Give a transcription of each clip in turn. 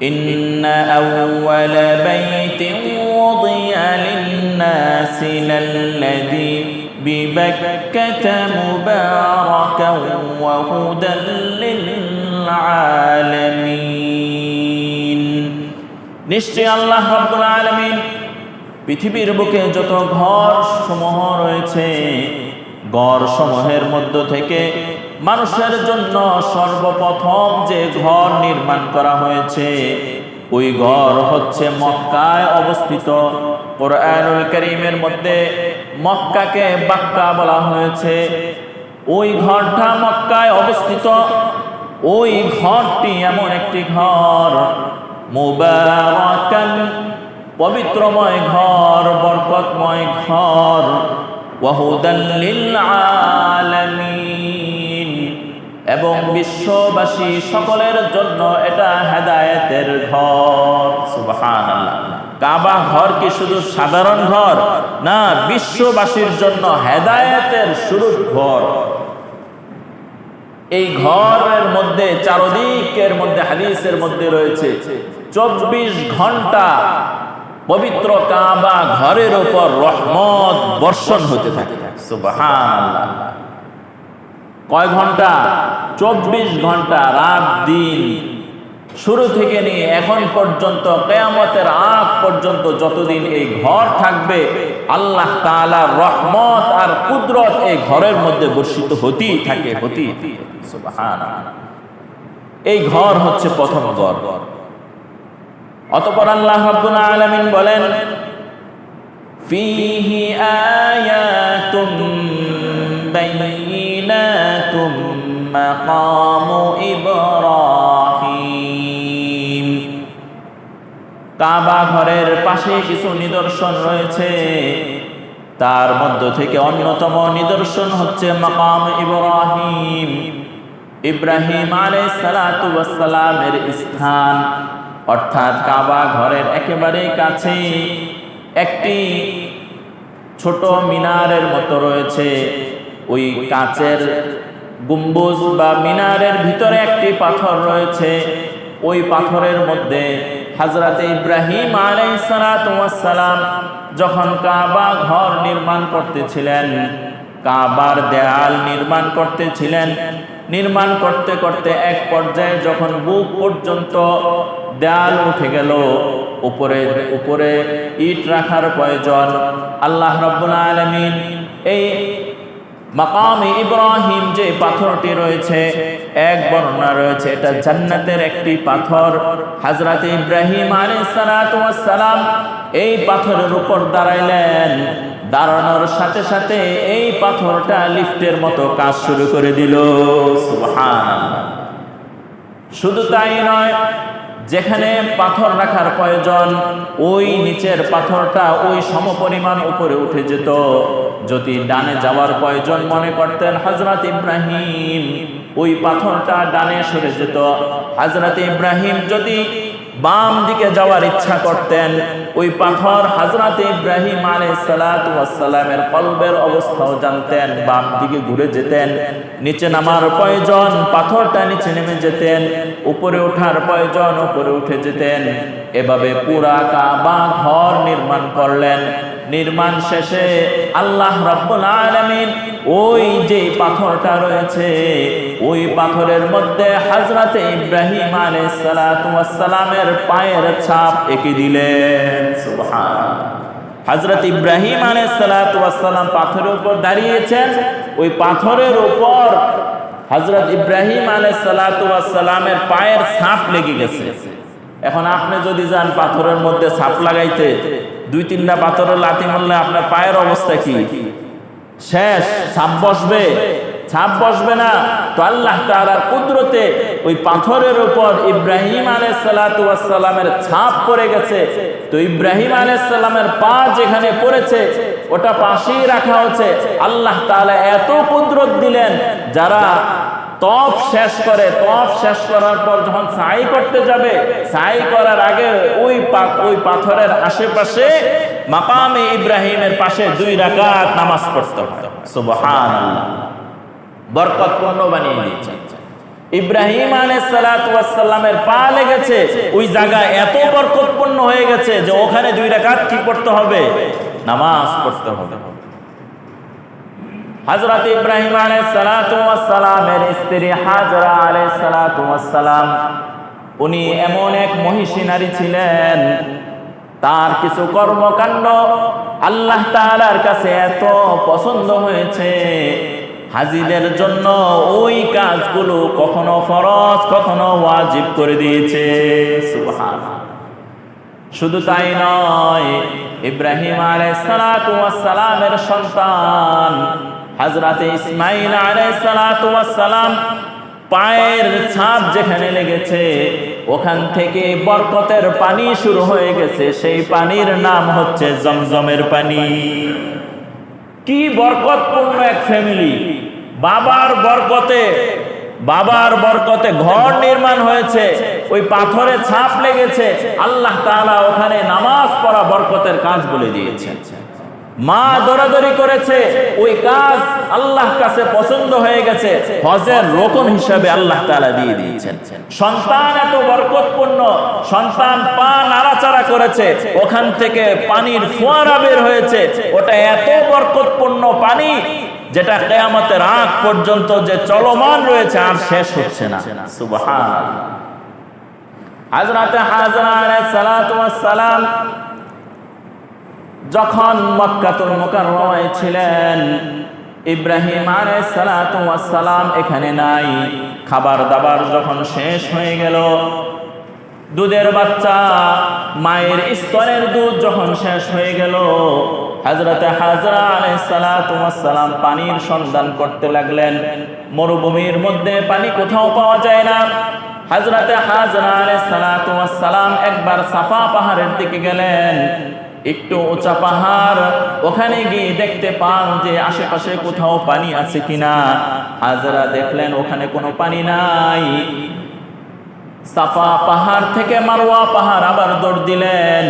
ইন্না আউওয়ালা বাইতিন ওয়াদিয়া লিন-নাসি লাল্লাযী বিবাক্কাতা মুবারাকান ওয়া হুদান লিল-আলামিন। নিশ্চয় আল্লাহ রাব্বুল আলামিন পৃথিবীর বুকে যত ঘর সমূহ রয়েছে, ঘর সমূহের মধ্য থেকে মানুষের জন্য সর্বপ্রথম যে ঘর নির্মাণ করা হয়েছে ওই ঘর হচ্ছে মক্কায় অবস্থিত। কুরআনুল কারীমের মধ্যে মক্কাকে বাক্কা বলা হয়েছে। ওই ঘরটা মক্কায় অবস্থিত। ওই ঘরটি এমন একটি ঘর, মুবারাকান, পবিত্রময় ঘর, বরকতময় ঘর, ওয়া হুদাল লিল আলামিন, এবং বিশ্ববাসী সকলের জন্য এটা হেদায়েতের ঘর। সুবহানাল্লাহ। কাবা ঘর কি শুধু সাধারণ ঘর? না, বিশ্ববাসীর জন্য হেদায়েতের শুরুর ঘর। এই ঘরের মধ্যে চারদিকের মধ্যে হাদিসের মধ্যে রয়েছে 24 ঘন্টা পবিত্র কাবা ঘরের উপর রহমত বর্ষণ হতে থাকে। সুবহানাল্লাহ। কয় ঘন্টা? 24 ঘন্টা, রাত দিন, শুরু থেকে নিয়ে এখন পর্যন্ত, কিয়ামতের আগ পর্যন্ত যতদিন এই ঘর থাকবে আল্লাহ তাআলার রহমত আর কুদরত এই ঘরের মধ্যে বর্ষিত হতেই থাকে, হতেই থাকে। সুবহানাল্লাহ। এই ঘর হচ্ছে প্রথম ঘর। অতঃপর আল্লাহ রাব্বুল আলামিন বলেন, ফীহি আয়াতুম বাইয়িনাতুম মাকামু ইব্রাহিম। কাবা ঘরের পাশে কিছু নিদর্শন রয়েছে, তার মধ্য থেকে অন্যতম নিদর্শন হচ্ছে মাকাম ইব্রাহিম, ইব্রাহিম আলাইহিস সালাতু ওয়াস সালামের স্থান। অর্থাৎ কাবা ঘরের একেবারে কাছে একটি ছোট মিনারের মতো রয়েছে। ওই কাচের গম্বুজ বা মিনারের ভিতরে একটি পাথর রয়েছে। ওই পাথরের মধ্যে হযরত ইব্রাহিম আলাইহিস সালাতু ওয়াস সালাম যখন কাবা ঘর নির্মাণ করতেছিলেন, কাবার দেয়াল নির্মাণ করতেছিলেন, নির্মাণ করতে করতে এক পর্যায়ে যখন বুক পর্যন্ত দেয়াল উঠে গেল, উপরে ইট রাখার প্রয়োজন। আল্লাহ রাব্বুল আলামিন এই মাকামে ইব্রাহিম যে পাথরটি রয়েছে, এক বর্ণনা রয়েছে এটা জান্নাতের একটি পাথর। হযরত ইব্রাহিম আলাইহিস সালাতু ওয়াস সালাম এই পাথরের উপর দাঁড়াইলেন। দাঁড়ানোর সাথে সাথে এই পাথরটা লিফটের মতো কাজ শুরু করে দিল। সুবহানাল্লাহ। শুধু তাই নয়, যেখানে পাথর রাখার প্রয়োজন ওই নিচের পাথরটা ওই সমপরিমাণ উপরে উঠে যেত। যদি ডানে যাওয়ার প্রয়োজন মনে করতেন হযরত ইব্রাহিম, ওই পাথরটা ডানে সরে যেত। হযরত ইব্রাহিম যদি বাম দিকে যাওয়ার ইচ্ছা করতেন, ওই পাথর হযরত ইব্রাহিম আলাইহিস সালাতু ওয়াস সালামের কলবের অবস্থাও জানতেন, বাম দিকে ঘুরে যেতেন। নিচে নামার প্রয়োজন, পাথরটা নিচে নেমে যেতেন। উপরে ওঠার প্রয়োজন, উপরে উঠে যেতেন। এভাবে পুরা কাবা ঘর নির্মাণ করলেন। নির্মাণ শেষে আল্লাহ রাব্বুল আলামিন ওই যে পাথরটা রয়েছে ওই পাথরের মধ্যে হযরত ইব্রাহিম আলাইহিস সালাতু ওয়াস সালামের পায়ের ছাপ এঁকে দিলেন। সুবহানাল্লাহ। হযরত ইব্রাহিম আলাইহিস সালাতু ওয়াস সালাম পাথরের উপর দাঁড়িয়েছেন, ওই পাথরের উপর হযরত ইব্রাহিম আলাইহিস সালাতু ওয়াস সালামের পায়ের ছাপ লেগে গেছে। এখন আপনি যদি যান পাথরের মধ্যে ছাপ লাগাইতে, 2-3টা পাথরের লাথি মারলে আপনার পায়ের অবস্থা কি? শেষ। ছাপ বসবে? ছাপ বসবে না। তো আল্লাহ তাআলার কুদরতে ওই পাথরের উপর ইব্রাহিম আলাইহিস সালাতু ওয়াস সালামের ছাপ পড়ে গেছে। তো ইব্রাহিম আলাইহিস সালামের পা যেখানে পড়েছে ওটা পাশেই রাখা হচ্ছে। আল্লাহ তাআলা এত কুদরত দিলেন, যারা তওয়াফ শেষ করে, তওয়াফ শেষ করার পর যখন সাই করতে যাবে, সাই করার আগে ওই পাথরের আশেপাশে মাকামে ইব্রাহিমের পাশে 2 রাকাত নামাজ পড়তে হয়। সুবহানাল্লাহ। বরকতপূর্ণ বানিয়ে দিয়েছেন। ইব্রাহিম আলাইহিস সালাতু ওয়াস সালামের পা লেগেছে, ওই জায়গা এত বরকতপূর্ণ হয়ে গেছে যে ওখানে 2 রাকাত কি পড়তে হবে? নামাজ পড়তে হবে। হযরত ইব্রাহিম আলাইহিস সালাতু ওয়াস সালামের স্ত্রী হাজরা আলাইহিস সালাতু ওয়াস সালাম, উনি এমন এক মহিষী নারী ছিলেন, তার কিছু কর্মকাণ্ড আল্লাহ তাআলার কাছে এত পছন্দ হয়েছে, হাজীদের জন্য ওই কাজগুলো কখনো ফরজ কখনো ওয়াজিব করে দিয়েছে। সুবহানাল্লাহ। শুধু তাই নয়, ইব্রাহিম আলাইহিস সালাতু ওয়াস সালামের সন্তান হযরত ইসমাঈল আলাইহিস সালাতু ওয়াস সালাম পায়ের ছাপ যেখানে লেগেছে ওখান থেকে বরকতের পানি শুরু হয়ে গেছে, সেই পানির নাম হচ্ছে জমজমের পানি। কি বরকতপূর্ণ এক ফ্যামিলি! বাবার বরকতে ঘর নির্মাণ হয়েছে, ওই পাথরে ছাপ লেগেছে, আল্লাহ তাআলা ওখানে নামাজ পড়া বরকতের কাজ বলে দিয়েছে। মা দৌড়াদৌড়ি করেছে, ওই কাজ আল্লাহ কাছে পছন্দ হয়ে গেছে, হজের রকম হিসাবে আল্লাহ তাআলা দিয়ে দিয়েছেন। সন্তান এত বরকতপূর্ণ, সন্তান পা নাড়াচাড়া করেছে, ওখান থেকে পানির ফোয়ারা বের হয়েছে, ওটা এত বরকতপূর্ণ পানি যেটা কিয়ামতের আগ পর্যন্ত যে চলমান রয়েছে, আর শেষ হচ্ছে না। সুবহানাল্লাহ। হযরত হাজরা আলাইহিস সালাতু ওয়াস সালাম যখন মক্কাতুল মুকাররমায় ছিলেন, ইব্রাহিম আলাইহিস সালাতু ওয়াস সালাম এখানে নাই। খাবার দাবার যখন শেষ হয়ে গেল, দুধের বাচ্চা, মায়ের স্তনের দুধ যখন শেষ হয়ে গেল, হযরত হাজরা আলাইহিস সালাতু ওয়াস সালাম পানির সন্ধান করতে লাগলেন। মরুভূমির মধ্যে পানি কোথাও পাওয়া যায় না। হযরত হাজরা আলাইহিস সালাতু ওয়াস সালাম একবার সাফা পাহাড়ের দিকে গেলেন, একটু উঁচা পাহাড়, ওখানে গিয়ে দেখতে পান যে আশেপাশে কোথাও পানি আছে কিনা। হাজরা দেখলেন ওখানে কোনো পানি নাই। সাফা পাহাড় থেকে মারওয়া পাহাড় আবার দৌড় দিলেন,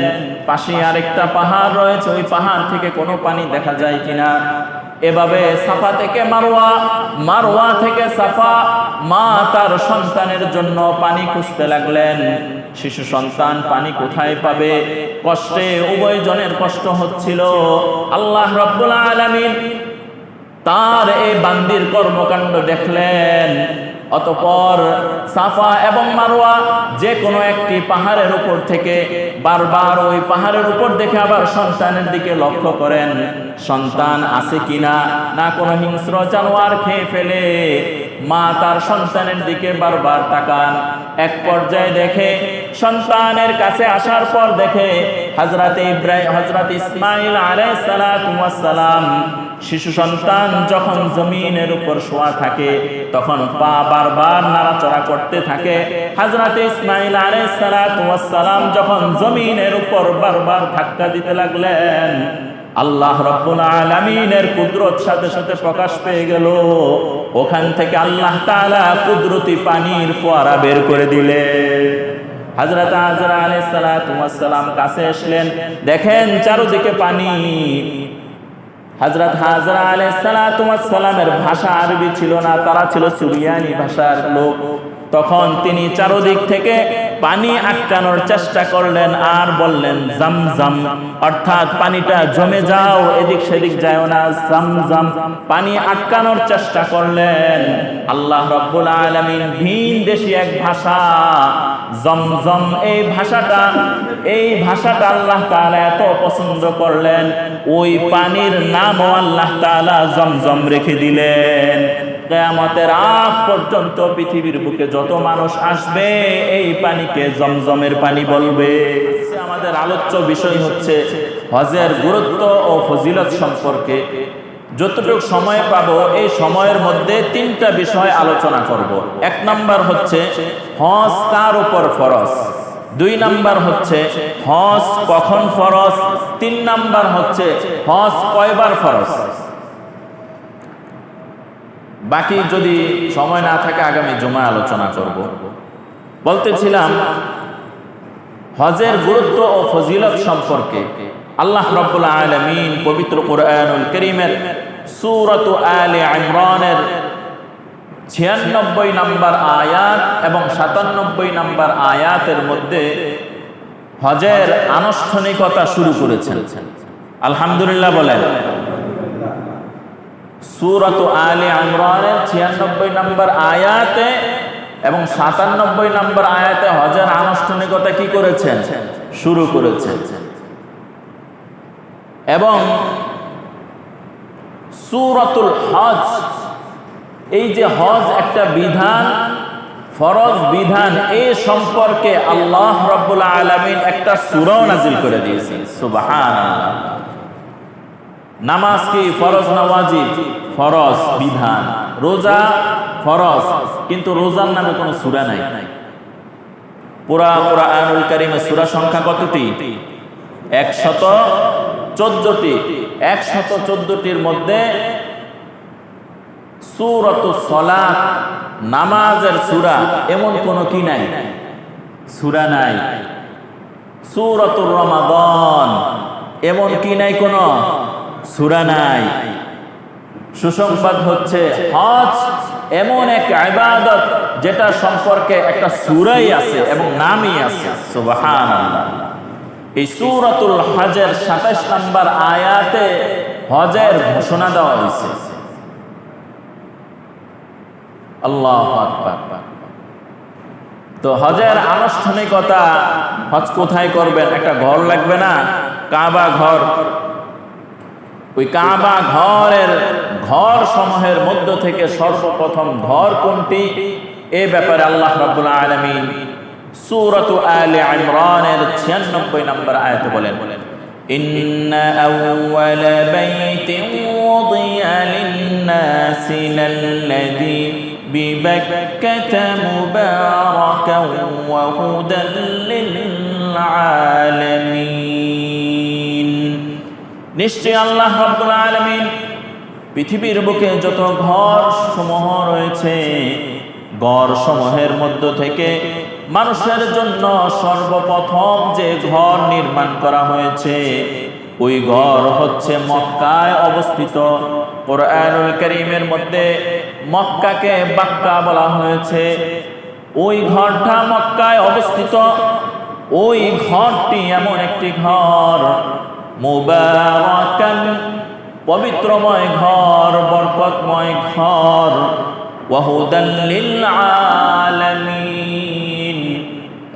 পাশে আরেকটা পাহাড় রয়েছে, ওই পাহাড় থেকে কোনো পানি দেখা যায় কিনা। এভাবে সাফা থেকে মারওয়া, মারওয়া থেকে সাফা, মা তার সন্তানের জন্য পানি খুঁজতে লাগলেন। শিশু সন্তান পানি কোথায় পাবে? কষ্টে উভয় জনের কষ্ট হচ্ছিল। আল্লাহ রাব্বুল আলামিন তার এই বান্দির কর্মকাণ্ড দেখলেন। অতঃপর সাফা এবং মারওয়া যে কোনো একটি পাহাড়ের উপর থেকে বারবার ওই পাহাড়ের উপর দেখে আবার সন্তানের দিকে লক্ষ্য করেন, সন্তান আছে কিনা, না কোনো হিংস্র জানোয়ার খেয়ে ফেলে। মা তার সন্তানের দিকে বারবার তাকান। এক পর্যায়ে দেখে, সন্তানের কাছে আসার পর দেখে হযরত ইসমাঈল আলাইহিস সালাতু ওয়াস সালাম, শিশু সন্তান যখন জমিনের উপর শোয়া থাকে তখন পা বারবার নাড়াচাড়া করতে থাকে। হযরত ইসমাঈল আলাইহিস সালাতু ওয়াস সালাম যখন জমিনের উপর বারবার ধাক্কা দিতে লাগলেন, আল্লাহ রাব্বুল আলামিনের কুদরত সাথে সাথে প্রকাশ পেয়ে গেল। ওখান থেকে আল্লাহ তাআলা কুদরতি পানির ফোয়ারা বের করে দিলেন। হযরত হাজরা আলাইহিস সালাতু ওয়াস সালাম কাছে আসলেন, দেখেন চারদিকে পানি। হযরত হাজরা আলাইহিস সালাতু ওয়াস সালামের ভাষা আরবি ছিল না, তারা ছিল সুরিয়ানি ভাষার লোক। তখন তিনি চারদিক থেকে পানি আটকানোর চেষ্টা করলেন আর বললেন জামজাম, অর্থাৎ পানিটা জমে যাও, এদিক সেদিক যায় না, জামজাম। পানি আটকানোর চেষ্টা করলেন। আল্লাহ রাব্বুল আলামিন ভিন দেশি এক ভাষা জমজম, এই ভাষাটা আল্লাহ তাআলা এত পছন্দ করলেন, ওই পানির নামও আল্লাহ তাআলা জমজম রেখে দিলেন। কিয়ামতের আগ পর্যন্ত পৃথিবীর বুকে যত মানুষ আসবে এই পানিকে জমজমের পানি বলবে। আমাদের আলোচ্য বিষয় হচ্ছে হজের গুরুত্ব ও ফজিলত সম্পর্কে। যতটুকু সময় পাবো এই সময়ের মধ্যে 3টা বিষয় আলোচনা করব। 1 নাম্বার হচ্ছে হজ কার উপর ফরজ, 2 নাম্বার হচ্ছে হজ কখন ফরজ, 3 নাম্বার হচ্ছে হজ কয়বার ফরজ। বাকি যদি সময় না থাকে আগামী জুমায় আলোচনা করব। বলতেছিলাম হজের গুরুত্ব ও ফজিলত সম্পর্কে। আল্লাহ রাব্বুল আলামিন পবিত্র কুরআনুল কারীমের সূরাতু আলে ইমরানের 96 নম্বর আয়াত এবং 97 নম্বর আয়াতের মধ্যে হজের আনুষ্ঠানিকতা শুরু করেছেন। আলহামদুলিল্লাহ বলেন। সূরাত আলে ইমরানের 96 নম্বর আয়াতে এবং 97 নম্বর আয়াতে হজের আনুষ্ঠানিকতা কি করেছেন? শুরু করেছেন। এবং সূরাতুল হজ, এই যে হজ একটা বিধান, ফরজ বিধান, এই সম্পর্কে আল্লাহ রাব্বুল আলামিন একটা সূরা নাযিল করে দিয়েছেন। সুবহানাল্লাহ। নামাজ কি ফরজ না ওয়াজিব? ফরজ বিধান। রোজা ফরজ, কিন্তু রোজার নামে কোনো সূরা নাই। পুরা কুরআনুল কারীমের সূরা সংখ্যা কতটি? 114টি। 114টির মধ্যে সূরাতুস সালাত, নামাজের সূরা, এমন কোন কি নাই? সূরা নাই। সূরাতুর রমাদান, এমন কি নাই? কোন সূরা নাই। সুসংবাদ হচ্ছে হজ এমন এক ইবাদত যেটা সম্পর্কে একটা সূরাই আছে এবং নামই আছে। সুবহানাল্লাহ। এই সূরাতুল হজের 27 নম্বর আয়াতে হজের ঘোষণা দেওয়া হয়েছে। আল্লাহু আকবার। তো হজের আনুষ্ঠানিকতা, হজ কোথায় করবেন? একটা ঘর লাগবে না? কাবা ঘর। ওই কাবা ঘরের ঘর সমূহের মধ্য থেকে সর্বপ্রথম ঘর কোনটি, এ ব্যাপারে আল্লাহ রাব্বুল আলামিন সূরাত আলে ইমরানের 96 নম্বর আয়াতে বলেন, ইন্না আউওয়ালা বাইতিন ওয়াদিয়া লিন-নাসি লাল্লাযী বিবাক্কাতা মুবারাকান ওয়া হুদাল লিল-আলামিন। নিশ্চয় আল্লাহ রাব্বুল আলামিন পৃথিবীর বুকে যত ঘর সমূহ রয়েছে, ঘর সমূহের মধ্য থেকে মানুষের জন্য সর্বপ্রথম যে ঘর নির্মাণ করা হয়েছে, ওই ঘর হচ্ছে মক্কায় অবস্থিত। কুরআনুল কারীমের মধ্যে মক্কাকে বাক্কা বলা হয়েছে। ওই ঘরটা মক্কায় অবস্থিত। ওই ঘরটি এমন একটি ঘর, মুবারাকান, পবিত্রময় ঘর, বরকতময় ঘর, ওয়া হুদাল লিল আলামিন,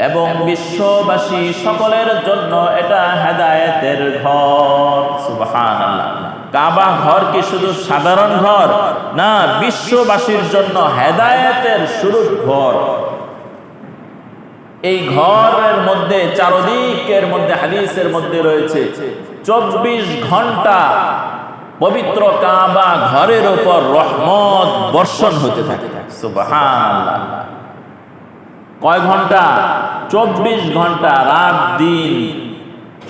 এবং বিশ্ববাসী সকলের জন্য এটা হেদায়েতের ঘর। সুবহানাল্লাহ। কাবা ঘর কি শুধু সাধারণ ঘর? না, বিশ্ববাসীর জন্য হেদায়েতের শুরুর ঘর। এই ঘরের মধ্যে চারদিকের মধ্যে হাদিসের মধ্যে রয়েছে 24 ঘন্টা পবিত্র কাবা ঘরের উপর রহমত বর্ষণ হতে থাকে। সুবহানাল্লাহ। কয় ঘন্টা? 24 ঘন্টা, রাত দিন,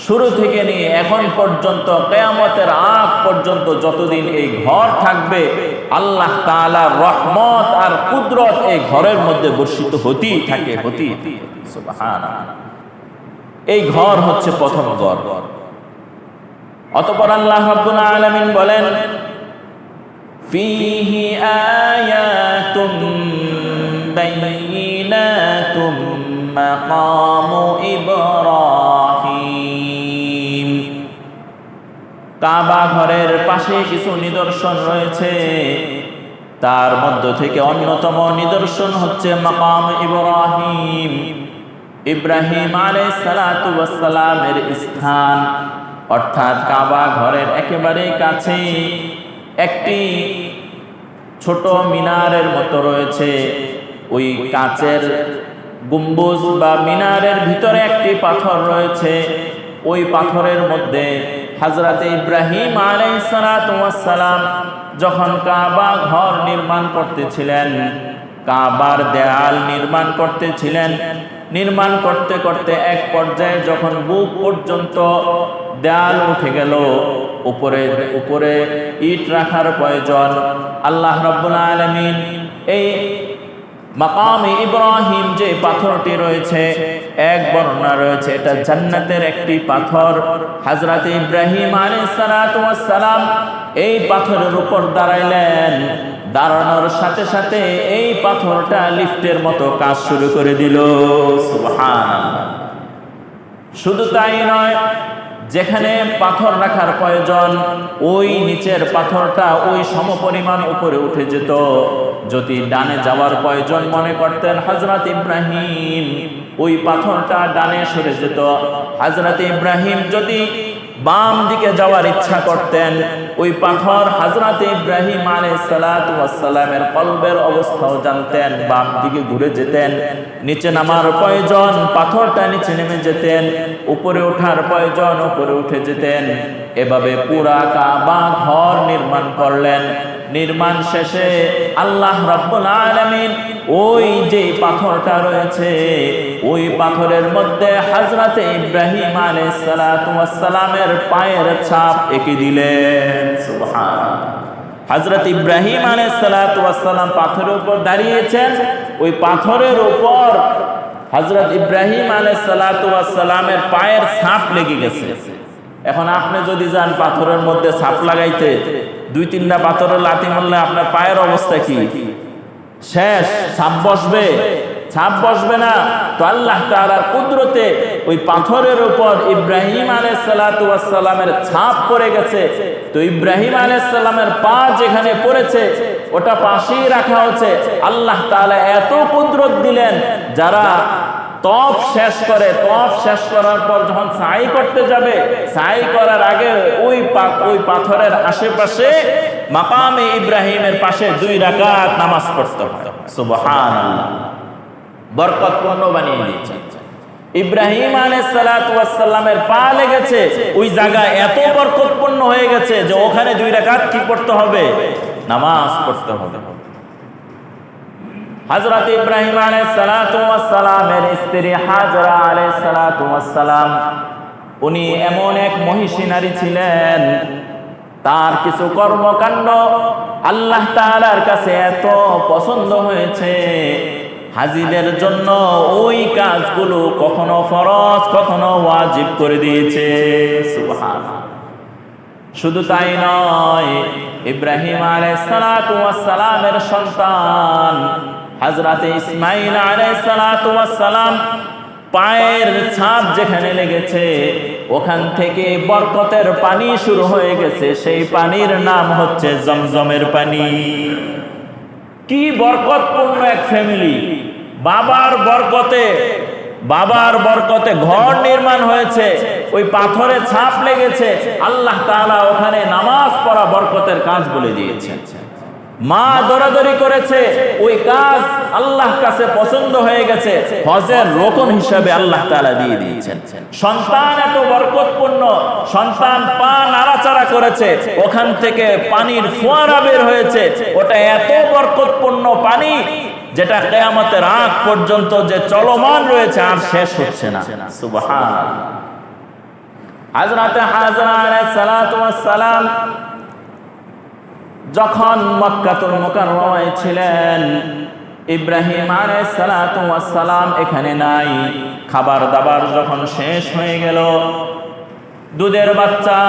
শুরু থেকে নিয়ে এখন পর্যন্ত, কিয়ামতের আগ পর্যন্ত যতদিন এই ঘর থাকবে, আল্লাহ তাআলার রহমত আর কুদরত এই ঘরের মধ্যে বর্ষিত হতেই থাকে, হতেই থাকে। সুবহানাল্লাহ। এই ঘর হচ্ছে প্রথম ঘর। অতঃপর আল্লাহ রাব্বুল আলামিন বলেন, ফীহি আয়াতুম বাইয়িনাতুম মাকামু ইব্রাহিম। কাবা ঘরের পাশে কিছু নিদর্শন রয়েছে, তার মধ্য থেকে অন্যতম নিদর্শন হচ্ছে মাকাম ইব্রাহিম, ইব্রাহিম আলাইহিস সালাতু ওয়াস সালামের স্থান। অর্থাৎ কাবা ঘরের একেবারে কাছে একটি ছোট মিনারের মতো রয়েছে। ওই কাচের গম্বুজ বা মিনারের ভিতরে একটি পাথর রয়েছে। ওই পাথরের মধ্যে হযরত ইব্রাহিম আলাইহিস সালাতু ওয়াস সালাম যখন কাবা ঘর নির্মাণ করতেছিলেন, কাবার দেয়াল নির্মাণ করতেছিলেন, নির্মাণ করতে করতে এক পর্যায়ে যখন বুক পর্যন্ত দেয়াল উঠে গেল, উপরে ইট রাখার প্রয়োজন, আল্লাহ রাব্বুল আলামিন এই মাকামে ইব্রাহিম যে পাথরটি রয়েছে, এক বর্ণনা রয়েছে এটা জান্নাতের একটি পাথর। হযরত ইব্রাহিম আলাইহিস সালাতু ওয়াস সালাম এই পাথরের উপর দাঁড়াইলেন, দাঁড়ানোর সাথে সাথে এই পাথরটা লিফটের মতো কাজ শুরু করে দিল। সুবহানাল্লাহ। শুধু তাই নয়, যেখানে পাথর রাখার প্রয়োজন ওই নিচের পাথরটা ওই সমপরিমাণ উপরে উঠে যেত। যদি ডানে যাওয়ার প্রয়োজন মনে করতেন হযরত ইব্রাহিম, ওই পাথরটা ডানে সরে যেত। হযরত ইব্রাহিম যদি বাম দিকে যাওয়ার ইচ্ছা করতেন, ওই পাথর হযরত ইব্রাহিম আলাইহিস সালাতু ওয়াস সালামের কলবের অবস্থাও জানতেন, বাম দিকে ঘুরে যেতেন। নিচে নামার প্রয়োজন পাথরটা নিচে নেমে যেতেন, উপরে ওঠার প্রয়োজন উপরে উঠে যেতেন। এভাবে পুরা কাবা ঘর নির্মাণ করলেন। নির্মাণ শেষে আল্লাহ রাব্বুল আলামিন ওই যে পাথরটা রয়েছে ওই পাথরের মধ্যে হযরত ইব্রাহিম আলাইহিস সালাতু ওয়াস সালামের পায়ের ছাপ এঁকে দিলেন। সুবহানাল্লাহ। হযরত ইব্রাহিম আলাইহিস সালাতু ওয়াস সালাম পাথরের উপর দাঁড়িয়েছেন, ওই পাথরের উপর হযরত ইব্রাহিম আলাইহিস সালাতু ওয়াস সালামের পায়ের ছাপ লেগে গেছে। এখন আপনি যদি যান পাথরের মধ্যে ছাপ লাগাইতে, 2-3টা পাথরের লাথি মারলে আপনার পায়ের অবস্থা কি? শেষ। ছাপ বসবে? ছাপ বসবে না। তো আল্লাহ তাআলার কুদরতে ওই পাথরের উপর ইব্রাহিম আলাইহিস সালাতু ওয়াস সালামের ছাপ পড়ে গেছে। তো ইব্রাহিম আলাইহিস সালামের পা যেখানে পড়েছে ওটা পাশেই রাখা হচ্ছে। আল্লাহ তাআলা এত কুদরত দিলেন, যারা তওয়াফ শেষ করে, তওয়াফ শেষ করার পর যখন সাই করতে যাবে, সাই করার আগে ওই পাথরের আশেপাশে মাকামে ইব্রাহিমের পাশে 2 রাকাত নামাজ পড়তে হয়। সুবহানাল্লাহ। বরকতপূর্ণ বানিয়ে দিয়েছে। ইব্রাহিম আলাইহিস সালাতু ওয়াস সালামের পা লেগেছে, ওই জায়গা এত বরকতপূর্ণ হয়ে গেছে যে ওখানে 2 রাকাত কি পড়তে হবে? নামাজ পড়তে হবে। হযরত ইব্রাহিম আলাইহিস সালাতু ওয়াস সালামের স্ত্রী হাজরা আলাইহিস সালাতু ওয়াস সালাম, উনি এমন এক মহিষী নারী ছিলেন, তার কিছু কর্মকাণ্ড আল্লাহ তাআলার কাছে এত পছন্দ হয়েছে, হাজীদের জন্য ওই কাজগুলো কখনো ফরজ কখনো ওয়াজিব করে দিয়েছে। সুবহানাল্লাহ। শুধু তাই নয়, ইব্রাহিম আলাইহিস সালাতু ওয়াস সালামের সন্তান হযরত ইসমাঈল আলাইহিস সালাতু ওয়াস সালাম পায়ের ছাপ যেখানে লেগেছে ওখান থেকে বরকতের পানি শুরু হয়ে গেছে। সেই পানির নাম হচ্ছে জমজমের পানি। কি বরকতপূর্ণ এক ফ্যামিলি! বাবার বরকতে ঘর নির্মাণ হয়েছে, ওই পাথরে ছাপ লেগেছে। আল্লাহ তাআলা ওখানে নামাজ পড়া বরকতের কাজ বলে দিয়েছে। মা দৌড়াদৌড়ি করেছে, ওই কাজ আল্লাহর কাছে পছন্দ হয়ে গেছে, হজের রকম হিসাবে আল্লাহ তাআলা দিয়ে দিয়েছেন। সন্তান এত বরকতপূর্ণ, সন্তান পা নাড়াচাড়া করেছে, ওখান থেকে পানির ফোয়ারা বের হয়েছে। ওটা এত বরকতপূর্ণ পানি যেটা কিয়ামতের আগ পর্যন্ত যে চলমান রয়েছে, আর শেষ হচ্ছে না। সুবহানাল্লাহ। হযরত হাজরা আলাইহিস সালাতু ওয়াস সালাম যখন মক্কাতুল মুকাররমায় ছিলেন, ইব্রাহিম আলাইহিস সালাতু ওয়াস সালাম এখানে নাই। খাবার দাবার যখন শেষ হয়ে গেল, দুধের বাচ্চা,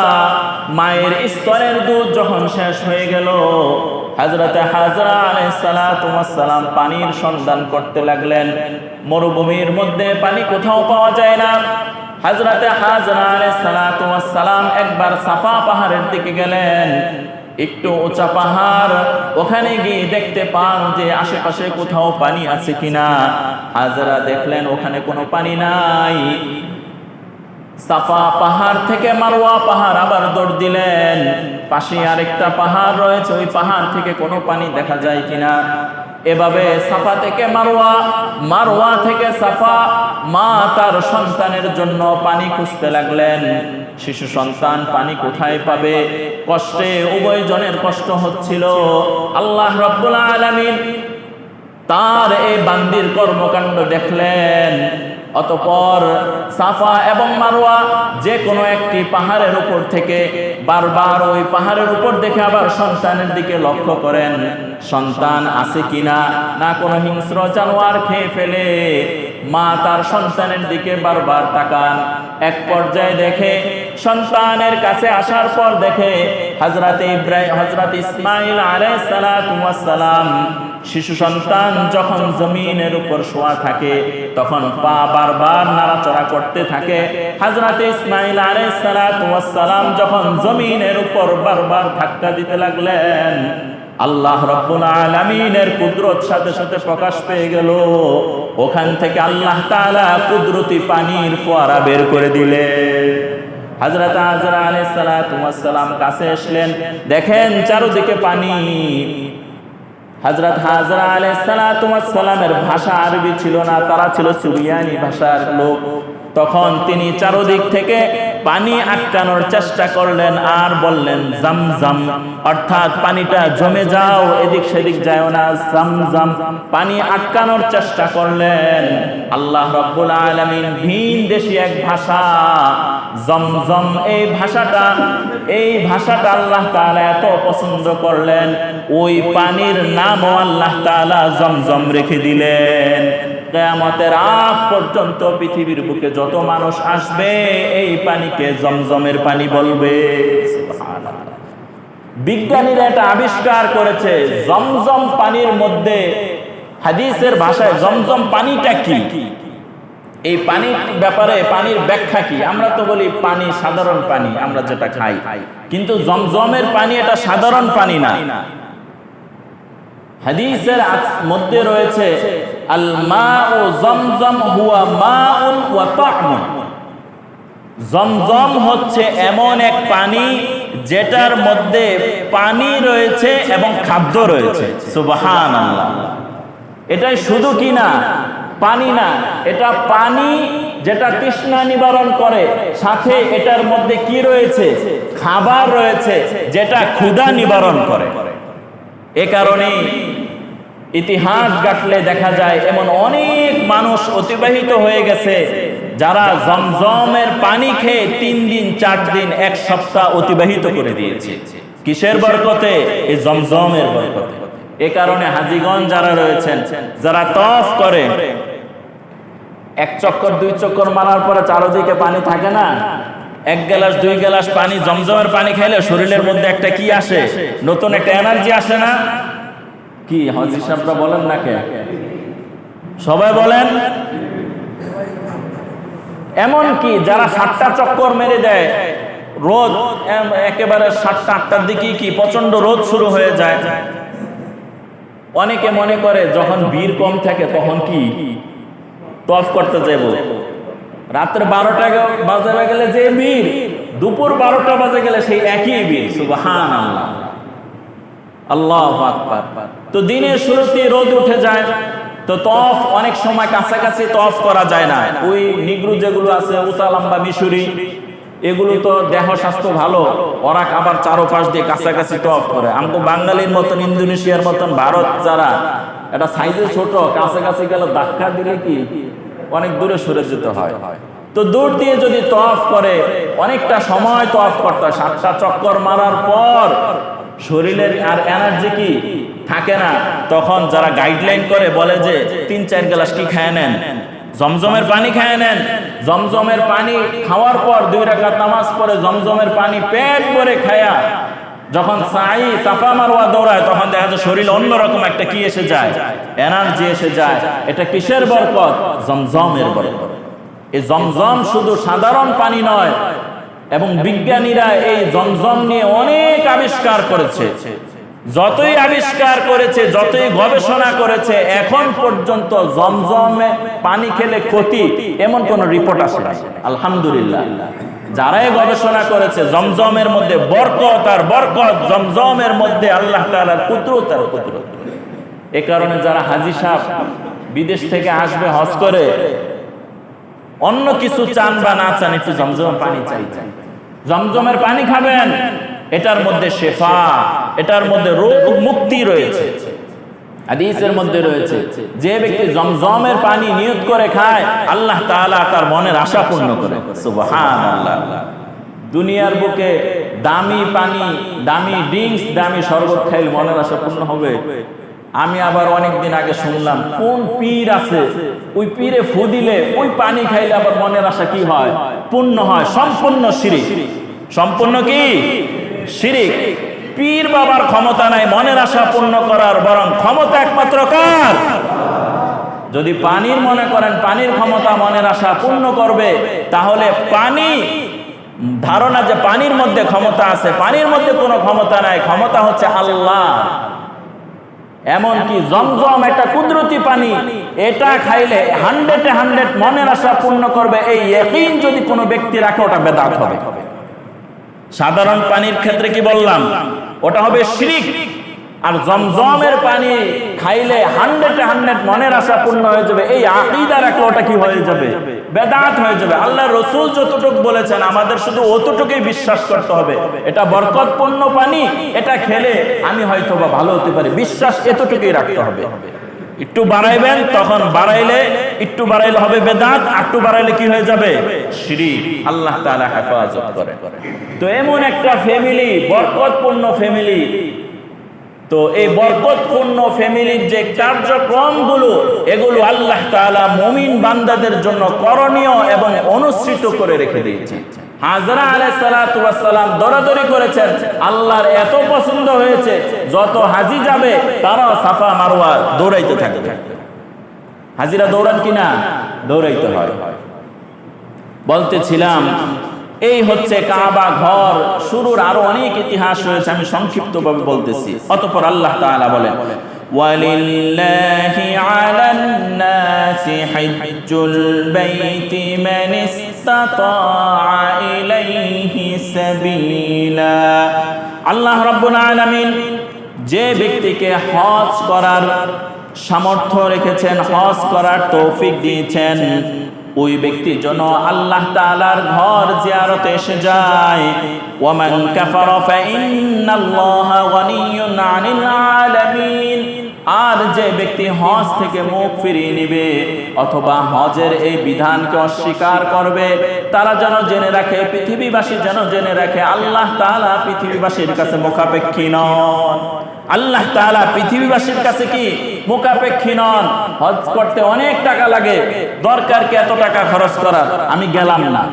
মায়ের স্তনের দুধ যখন শেষ হয়ে গেল, হযরত হাজরা আলাইহিস সালাতু ওয়াস সালাম পানির সন্ধান করতে লাগলেন। মরুভূমির মধ্যে পানি কোথাও পাওয়া যায় না। হযরত হাজরা আলাইহিস সালাতু ওয়াস সালাম একবার সাফা পাহাড়ের দিকে গেলেন, একটু উঁচা পাহাড়, ওখানে গিয়ে দেখতে পান যে আশেপাশে কোথাও পানি আছে কিনা। হাজরা দেখলেন ওখানে কোনো পানি নাই। সাফা পাহাড় থেকে মারওয়া পাহাড় আবার দৌড় দিলেন, পাশে আরেকটা পাহাড় রয়েছে, ওই পাহাড় থেকে কোনো পানি দেখা যায় কিনা। এভাবে সাফা থেকে মারওয়া, মারওয়া থেকে সাফা, মা তার সন্তানের জন্য পানি খুঁজতে লাগলেন। শিশু সন্তান পানি কোথায় পাবে? কষ্টে উভয় জনের কষ্ট হচ্ছিল। আল্লাহ রাব্বুল আলামিন তার এই বান্দির কর্মকাণ্ড দেখলেন। অতঃপর সাফা এবং মারওয়া যে কোনো একটি পাহাড়ের উপর থেকে বারবার ওই পাহাড়ের উপর দেখে আবার সন্তানের দিকে লক্ষ্য করেন, সন্তান আছে কিনা, না কোনো হিংস্র জানোয়ার খেয়ে ফেলে। মা তার সন্তানের দিকে বারবার তাকান। এক পর্যায়ে দেখে, সন্তানের কাছে আসার পর দেখে হযরত ইসমাঈল আলাইহিস সালাতু ওয়াস সালাম শিশু সন্তান যখন জমিনের উপর শোয়া থাকে তখন পা বারবার নাড়াচাড়া করতে থাকে। হযরত ইসমাঈল আলাইহিস সালাতু ওয়াস সালাম যখন জমিনের উপর বারবার ধাক্কা দিতে লাগলেন, আল্লাহ রাব্বুল আলামিনের কুদরত সাথে সাথে প্রকাশ পেয়ে গেল। ওখান থেকে আল্লাহ তাআলা কুদরতি পানির ফোয়ারা বের করে দিলেন। হযরত হাজরা আলাইহিস সালাতু ওয়াস সালাম কাছে আসলেন, দেখেন চারদিকে পানি। হযরত হাজরা আলাইহিস সালাতু ওয়াস সালামের ভাষা আরবি ছিল না, তারা ছিল সুরিয়ানি ভাষার লোক। তখন তিনি চারদিক থেকে পানি আটকানোর চেষ্টা করলেন আর বললেন জামজাম, অর্থাৎ পানিটা জমে যাও, এদিক সেদিক যায় না, জামজাম। পানি আটকানোর চেষ্টা করলেন। আল্লাহ রাব্বুল আলামিন ভিন দেশি এক ভাষা জমজম, এই ভাষাটা আল্লাহ তাআলা এত পছন্দ করলেন, ওই পানির নামও আল্লাহ তাআলা জমজম রেখে দিলেন। কিয়ামতের আগ পর্যন্ত পৃথিবীর বুকে যত মানুষ আসবে এই পানিকে জমজমের পানি বলবে। সুবহানাল্লাহ। বিজ্ঞানীরা এটা আবিষ্কার করেছে, জমজম পানির মধ্যে হাদিসের ভাষায় জমজম পানিটা কি, এই পানির ব্যাপারে পানির ব্যাখ্যা কি। আমরা তো বলি পানি সাধারণ পানি, আমরা যেটা খাই, কিন্তু জমজমের পানি এটা সাধারণ পানি না। হাদিসের মধ্যে রয়েছে আল মাউ জমজম হুয়া মাউন ওয়া তা'মুন, জমজম হচ্ছে এমন এক পানি যেটার মধ্যে পানি রয়েছে এবং খাদ্য রয়েছে। সুবহানাল্লাহ। এটাই শুধু কি না পানি না, এটা পানি যেটা তৃষ্ণা নিবারণ করে, সাথে এটার মধ্যে কি রয়েছে, খাবার রয়েছে যেটা ক্ষুধা নিবারণ করে। এ কারণে ইতিহাস ঘাটলে দেখা যায় এমন অনেক মানুষ অতিবাহিত হয়ে গেছে যারা জমজমের পানি খেয়ে 3 দিন 4 দিন 1 সপ্তাহ অতিবাহিত করে দিয়েছে। কিসের বরকতে? এই জমজমের বরকতে। এ কারণে হাজীগণ যারা রয়েছেন, যারা তওয়াফ করে, 1 চক্কর 2 চক্কর মারার পরে চারদিকে পানি থাকে না, 1 গ্লাস 2 গ্লাস পানি জমজমের পানি খাইলে শরীরের মধ্যে একটা কি আসে, নতুন একটা এনার্জি আসে না? কি হাজী সাহেবরা বলেন না কে? সবাই বলেন। এমন কি যারা 7টা চক্কর মেরে দেয়, রোদ একেবারে 7টা 8টার দিকে কি প্রচন্ড রোদ শুরু হয়ে যায়। অনেকে মনে করে যখন ভিড় কম থাকে তখন কি তওয়াফ করতে যাব, রাত্রে 12টা বাজে গেলে যে ভিড়, দুপুর 12টা বাজে গেলে সেই একই ভিড়। সুবহানাল্লাহ, আল্লাহু আকবার। তো দিনের শুরুতে রোদ উঠে যায়, তো তওয়াফ অনেক সময় কাছাকাছি তওয়াফ করা যায় না। ওই নিগ্রু যেগুলো আছে, উঁচা লম্বা মিশরি, এগুলো তো দেহ স্বাস্থ্য ভালো, ওরা আবার চারপাশ দিয়ে কাছাকাছি তওয়াফ করে। আমাদের বাঙালির মতন, ইন্দোনেশিয়ার মতন, ভারত যারা এটা সাইজে ছোট, কাছাকাছি গেলে ধাক্কা দিলে কি অনেক দূরে সরে যেতে হয়। তো দূর দিয়ে যদি তওয়াফ করে, অনেকটা সময় তওয়াফ করতে হয়। 7টা চক্কর মারার পর শরীরের আর এনার্জি কি থাকে না। তখন যারা গাইডলাইন করে বলে যে 3-4 গ্লাস কি খেয়ে নেন, জমজমের পানি খেয়ে নেন। জমজমের পানি খাওয়ার পর 2 রাকাত নামাজ পড়ে জমজমের পানি পেট ভরে খায়া যখন সাই সাফা মারওয়া দৌড়ায়, তখন দেখা যায় শরীরে অন্যরকম একটা কি এসে যায়, এনার্জি এসে যায়। এটা কিসের বরকত? জমজমের বরকত। এই জমজম শুধু সাধারণ পানি নয়, এবং বিজ্ঞানীরা এই জমজম নিয়ে অনেক আবিষ্কার করেছে। যতই আবিষ্কার করেছে, যতই গবেষণা করেছে, এখন পর্যন্ত জমজমে পানি খেলে ক্ষতি এমন কোন রিপোর্ট আসে না। আলহামদুলিল্লাহ, যারাই গবেষণা করেছে, জমজমের মধ্যে বরকত আর বরকত, জমজমের মধ্যে আল্লাহ তাআলার কুদরত আর কুদরত। এ কারণে যারা হাজী সাহেব বিদেশ থেকে আসবে হজ করে, অন্য কিছু চান বা না চান, একটু জমজমের পানি চাই। জমজমের পানি খাবেন, এটার মধ্যে শেফা, এটার মধ্যে রোগ মুক্তি রয়েছে। হাদিসের মধ্যে রয়েছে যে ব্যক্তি জমজমের পানি নিয়ত করে খায়, আল্লাহ তাআলা তার মনের আশা পূর্ণ করে। সুবহানাল্লাহ। দুনিয়ার বুকে দামি পানি, দামি ড্রিঙ্কস, দামি শরবত খাইলে মনের আশা পূর্ণ হবে? আমি আবার অনেকদিন আগে শুনলাম কোন পীর আছে, ওই পীরে ফু দিলে ওই পানি খাইলে আবার মনের আশা কি হয়, পূর্ণ হয়। সম্পূর্ণ শিরক। সম্পূর্ণ কি? শিরিক। পীর বাবার ক্ষমতা নাই মনের আশা পূর্ণ করার, বরং ক্ষমতা একমাত্র কার? যদি পানির মনে করেন পানির ক্ষমতা মনের আশা পূর্ণ করবে, তাহলে পানি ধারণা যে পানির মধ্যে ক্ষমতা আছে, পানির মধ্যে কোনো ক্ষমতা নাই, ক্ষমতা হচ্ছে আল্লাহ। এমনকি জমজম একটা কুদরতি পানি, এটা খাইলে 100 মনের আশা পূর্ণ করবে, এই ইয়াকিন যদি কোনো ব্যক্তি রাখে ওটা বেদাত হবে। সাধারণ পানির ক্ষেত্রে কি বললাম, ওটা হবে শিরিক। আর জমজমের পানি খাইলে 100 মনের আশা পূর্ণ হয়ে যাবে, এই আকীদা রাখলে ওটা কি হয়ে যাবে? বেদাত হয়ে যাবে। আল্লাহ রাসূল যতটুকু বলেছেন আমাদের শুধু অতটুকুই বিশ্বাস করতে হবে, এটা বরকতপূর্ণ পানি, এটা খেলে আমি হয়তো বা ভালো হতে পারি, বিশ্বাস এতটুকুই রাখতে হবে। একটু বাড়াইবেন, তখন একটু বাড়াইলে হবে বেদাত, একটু বাড়াইলে কি হয়ে যাবে? শিরিক। আল্লাহ তাআলা হেফাজত করে। তো এমন একটা ফ্যামিলি, বরকতপূর্ণ ফ্যামিলি, তো এই বরকতপূর্ণ ফ্যামিলির যে কার্যক্রমগুলো, এগুলো আল্লাহ তাআলা মুমিন বান্দাদের জন্য করণীয় এবং অনুসৃত করে রেখে দিয়েছেন। হাজরা আলাইহিস সালাতু ওয়াস সালাম দৌড়াদৌড়ি করেছেন, আল্লাহর এত পছন্দ হয়েছে, যত হাজি যাবে তারা সাফা মারওয়া দৌড়াইতে থাকবে। হাজিরা দৌড়ান কিনা? দৌড়াইতে হয়। বলতেছিলাম এই হচ্ছে কাবা ঘর শুরুর আরো অনেক ইতিহাস রয়েছে, আমি সংক্ষিপ্তভাবে বলতেছি। অতঃপর আল্লাহ তাআলা বলেন, ওয়ালিল্লাহি আলান নাসি হিজ্জুল বাইতি মান ইসতাতাআ ইলাইহি সাবিলা। আল্লাহ রাব্বুল আলামিন যে ব্যক্তিকে হজ করার সামর্থ্য রেখেছেন, হজ করার তৌফিক দিয়েছেন, ওই ব্যক্তির জন্য আল্লাহ তাআলার ঘর জিয়ারতে এসে যায়। ওয়া মান কাফারা ফাইন্নাল্লাহা গানিয়্যুন আনিল আলামিন। আর যে ব্যক্তি হজ থেকে মুখ ফিরিয়ে নেবে অথবা হজের এই বিধানকে অস্বীকার করবে, তারা যেন জেনে রাখে, পৃথিবীবাসী যেন জেনে রাখে, আল্লাহ তাআলা পৃথিবীবাসীর কাছে মুখাপেক্ষী নন। আল্লাহ তাআলা পৃথিবীবাসীর কাছে কি মুখাপেক্ষী নন? হজ করতে অনেক টাকা লাগে, দরকার কি এত টাকা খরচ করার? আমি গেলাম না,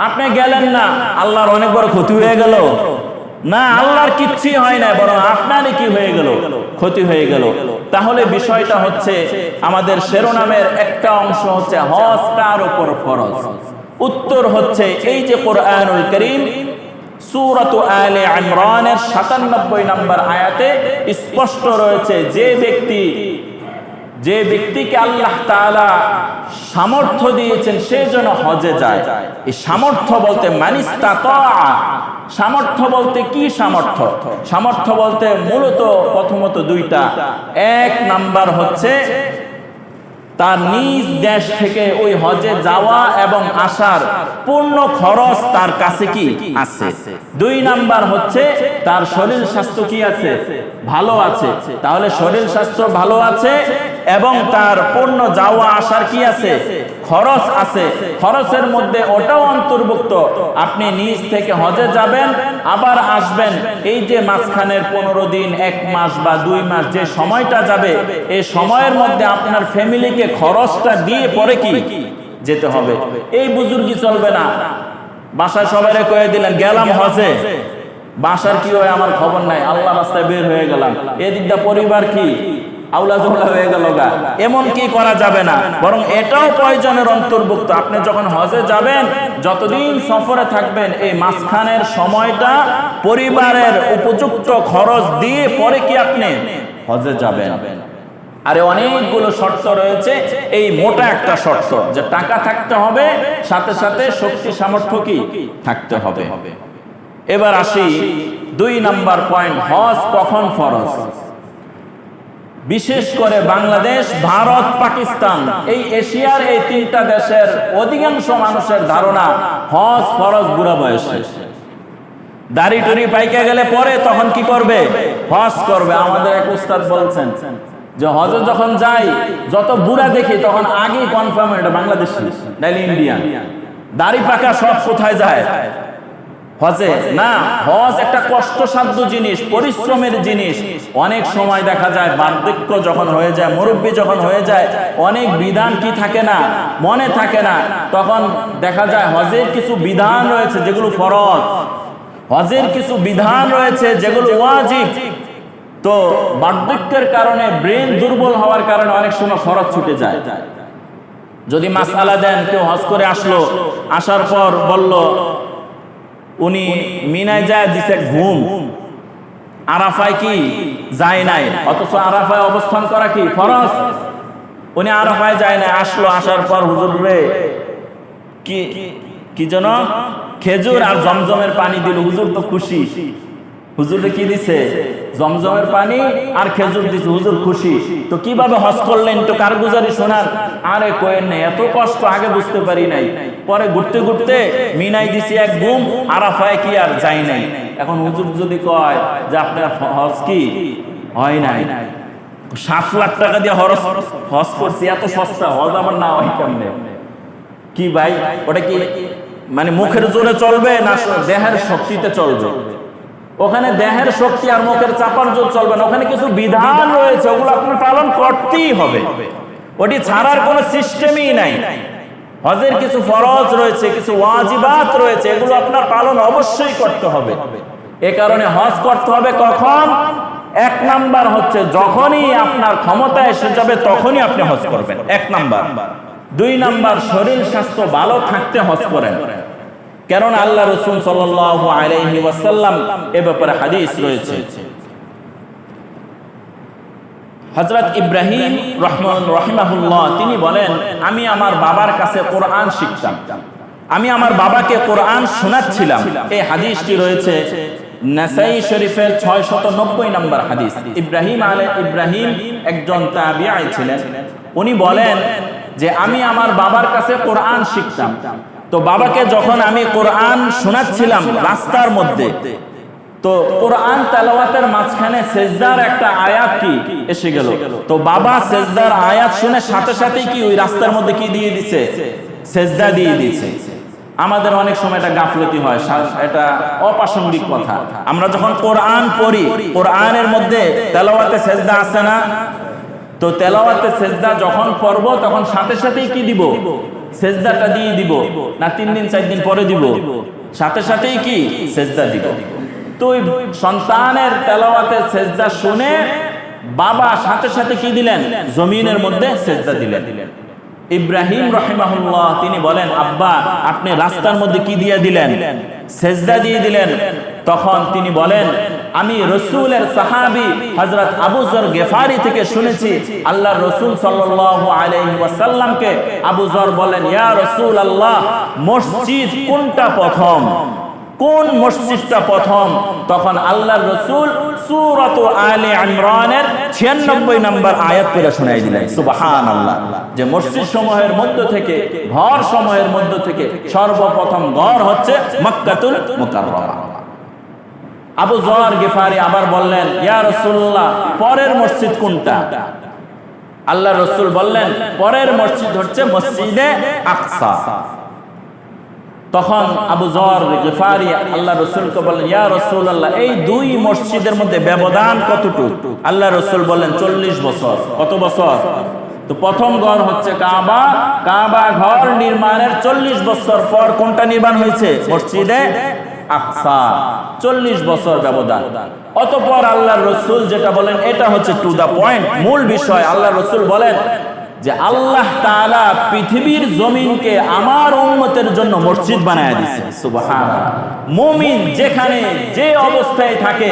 আপনি গেলেন না, আল্লাহর অনেক বড় ক্ষতি হয়ে গেল না? আল্লাহর কিচ্ছুই হয় না, বরং আপনারই কি হয়ে গেল? ক্ষতি হয়ে গেল। তাহলে বিষয়টা হচ্ছে, আমাদের শিরোনামের একটা অংশ হচ্ছে হজ কার উপর ফরজ। উত্তর হচ্ছে এই যে কোরআনুল কারীম সূরাতু আলে ইমরানের ৯৭ নম্বর আয়াতে স্পষ্ট রয়েছে, যে ব্যক্তিকে আল্লাহ তাআলা সামর্থ্য দিয়েছেন সে যেন হজে যায়। এই সামর্থ্য বলতে মানিস্তাতা, সামর্থ্য বলতে কি? সামর্থ্য বলতে মূলত প্রথমত দুইটা। এক নাম্বার হচ্ছে তার নিজ দেশ থেকে ওই হজে যাওয়া এবং আসার পূর্ণ খরচ তার কাছে কি আছে। দুই নাম্বার হচ্ছে তার শরীর স্বাস্থ্য কি আছে? ভালো আছে। তাহলে শরীর স্বাস্থ্য ভালো আছে এবং তার পূর্ণ যাওয়া আসার কি আছে? খরচ আছে। খরচের মধ্যে ওটাও অন্তর্ভুক্ত, আপনি নিজ থেকে হজে যাবেন আবার আসবেন, এই যে মাঝখানের 15 দিন, 1 মাস বা 2 মাস যে সময়টা যাবে, এই সময়ের মধ্যে আপনার ফ্যামিলিকে খরচটা দিয়ে পরে কি যেতে হবে। এই বুজুর্গি চলবে না। বাসায় সবাইরে কয়ে দিলেন গেলাম হজে, বাসার কি হয় আমার খবর নাই, আল্লাহ রাস্তায় বের হয়ে গেলাম, এদিকটা পরিবার কি আউলা জৌলা হয়ে গেল গা, এমন কি করা যাবে না। বরং এটাও প্রয়োজনের অন্তর্ভুক্ত। আপনি যখন হজে যাবেন, যতদিন সফরে থাকবেন, এই মাঝখানের সময়টা পরিবারের উপযুক্ত খরচ দিয়ে পরে কি আপনি হজে যাবেন। আরে অনেকগুলো শর্ত রয়েছে, এই মোটা একটা শর্ত যে টাকা থাকতে হবে, সাথে সাথে শক্তি সামর্থ্য কি থাকতে হবে। এবার আসি 2 নাম্বার পয়েন্ট, হজ কখন ফরজ। বিশেষ করে বাংলাদেশ, ভারত, পাকিস্তান, এই এশিয়ার এই 3টা দেশের অধিকাংশ মানুষের ধারণা হজ ফরজ বুড়া বয়সে। দাড়ি টুড়ি পাইকে গেলে পরে তখন কি করবে? হজ করবে। আমাদের এক উস্তাদ বলছেন যে হজে যখন যাই যত বুড়া দেখি তখন আগেই কনফার্ম এটা বাংলাদেশি নাইলে ইন্ডিয়ান। দাড়ি পাকা সব কোথায় যায়? হজে না। হজ একটা কষ্টসাধ্য জিনিস, পরিশ্রমের জিনিস। অনেক সময় দেখা যায় বার্ধক্য যখন হয়ে যায়, মুরব্বী যখন হয়ে যায়, অনেক বিধান কি থাকে না, মনে থাকে না। তখন দেখা যায় হজের কিছু বিধান রয়েছে যেগুলো ফরজ। হজের কিছু বিধান রয়েছে যেগুলো ওয়াজিব। তো বার্ধক্যের কারণে, ব্রেন দুর্বল হওয়ার কারণে অনেক সময় ফরজ ছুটে যায়। যদি মাসআলা দেন, কেউ হজ করে আসলো, আসার পর বলল উনি মিনায় যায় দিছে ঘুম, আরাফায় কি যায় নাই, অথচ আরাফায় অবস্থান করা কি ফরজ। উনি আরাফায় যায় না, আসলো, আসার পর হুজুর রে কি যেন খেজুর আর জমজমের পানি দিল। হুজুর তো খুশি, হুজুরে কি দিছে? জমজমের পানি আর খেজুর দিছে, হুজুর খুশি। তো কিভাবে হজ করলেন তো কারগুজারি শোনার। আরে কোয়েন নেই, এত কষ্ট আগে বুঝতে পারি নাই, পরে ঘুরতে ঘুরতে মিনাই দিছি এক ঘুম, আরাফায় কি আর যাই নাই। এখন হুজুর যদি কয় যে আপনার হজ কি হয় নাই, 7 লাখ টাকা দিয়ে হজ করছি, এত সস্তা, হজ আমার না হয় কেমনে? কি ভাই, ওটা কি মানে মুখের জোরে চলবে না দেহের শক্তিতে চলবে? ওখানে দেহের শক্তি আর মুখের চাপার জোর চলবে না, ওখানে কিছু বিধান রয়েছে, ওগুলো আপনার পালন করতেই হবে। ওটি ছাড়ার কোনো সিস্টেমই নাই। হজের কিছু ফরজ রয়েছে, কিছু ওয়াজিবাত রয়েছে, এগুলো আপনার পালন অবশ্যই করতে হবে। এ কারণে হজ করতে হবে কখন? 1 নাম্বার হচ্ছে যখনই আপনার ক্ষমতা এসে যাবে তখনই আপনি হজ করবেন, 1 নাম্বার। 2 নাম্বার, শরীর স্বাস্থ্য ভালো থাকতে হজ করেন। কারণ আল্লাহ রাসূল সাল্লাল্লাহু আলাইহি ওয়াসাল্লাম এ ব্যাপারে হাদিস রয়েছে। হযরত ইব্রাহিম রাহিমাহুল্লাহ তিনি বলেন, আমি আমার বাবার কাছে কোরআন শিখতাম, আমি আমার বাবাকে কোরআন শোনাচ্ছিলাম। এই হাদিসটি রয়েছে নাসাই শরীফের 690 নম্বর হাদিস। ইব্রাহিম একজন তাবিঈ ছিলেন। উনি বলেন যে আমি আমার বাবার কাছে কোরআন শিখতাম। তো বাবাকে যখন আমি কোরআন শোনাচ্ছিলাম রাস্তার মধ্যে, তো কোরআন তেলাওয়াতের মাঝখানে সেজদার একটা আয়াত কি এসে গেল। তো বাবা সেজদার আয়াত শুনে সাথে সাথেই কি ওই রাস্তার মধ্যে কি দিয়ে দিছে? সেজদা দিয়ে দিয়েছে। আমাদের অনেক সময় এটা গাফলতি হয়, এটা অপ্রাসঙ্গিক কথা। আমরা যখন কোরআন পড়ি, কোরআনের মধ্যে তেলাওয়াতে সেজদা আছে না? তো তেলাওয়াতে সেজদা যখন পড়ব তখন সাথে সাথেই কি দিব? সেজদাটা দিয়ে দিব না 3 দিন 4 দিন পরে দিব? সাথে সাথেই কি সেজদা দিব। তো সন্তানের তেলাওয়াতে সেজদা শুনে বাবা সাথে সাথে কি দিলেন? জমিনের মধ্যে সেজদা দিলেন। ইব্রাহিম রাহিমাহুল্লাহ তিনি বলেন, আব্বা আপনি রাস্তার মধ্যে কি দিয়ে দিলেন? সেজদা দিয়ে দিলেন। তখন তিনি বলেন, আমি রাসূলের সাহাবী হযরত আবু যর গিফারি থেকে শুনেছি, আল্লাহর রাসূল সাল্লাল্লাহু আলাইহি ওয়াসাল্লামকে আবু যর বলেন, ইয়া রাসূলুল্লাহ মসজিদ কোনটা প্রথম? কোন মসজিদটা প্রথম? তখন আল্লাহর রাসূল সূরাত আলে ইমরানের 96 নম্বর আয়াত পড়ে শোনাই দিলেন। সুবহানাল্লাহ। যে মসজিদ সমূহের মধ্য থেকে, ঘর সমূহের মধ্য থেকে সর্বপ্রথম ঘর হচ্ছে মক্কাতুল মুকাররমা। আবু যর গিফারি আবার বললেন, ইয়া রাসূলুল্লাহ পরের মসজিদ কোনটা? আল্লাহর রাসূল বললেন, পরের মসজিদ হচ্ছে মসজিদে আকসা। তখন আবু যর গিফারি আল্লাহর রাসূলকে বললেন, ইয়া রাসূলুল্লাহ এই 2 মসজিদের মধ্যে ব্যবধান কতটুকু? আল্লাহর রাসূল বললেন 40 বছর। কত বছর? তো প্রথম ঘর হচ্ছে কাবা, কাবা ঘর নির্মাণের 40 বছর পর কোনটা নির্মাণ হয়েছে? মসজিদে আকসা। 40 বছর ব্যবধান। অতঃপর আল্লাহর রাসূল যেটা বলেন এটা হচ্ছে টু দা পয়েন্ট, মূল বিষয়। আল্লাহর রাসূল বলেন যে আল্লাহ তাআলা পৃথিবীর জমিনকে আমার উম্মতের জন্য মসজিদ বানায় দিয়েছেন। সুবহানাল্লাহ। মুমিন যেখানে যে অবস্থায় থাকে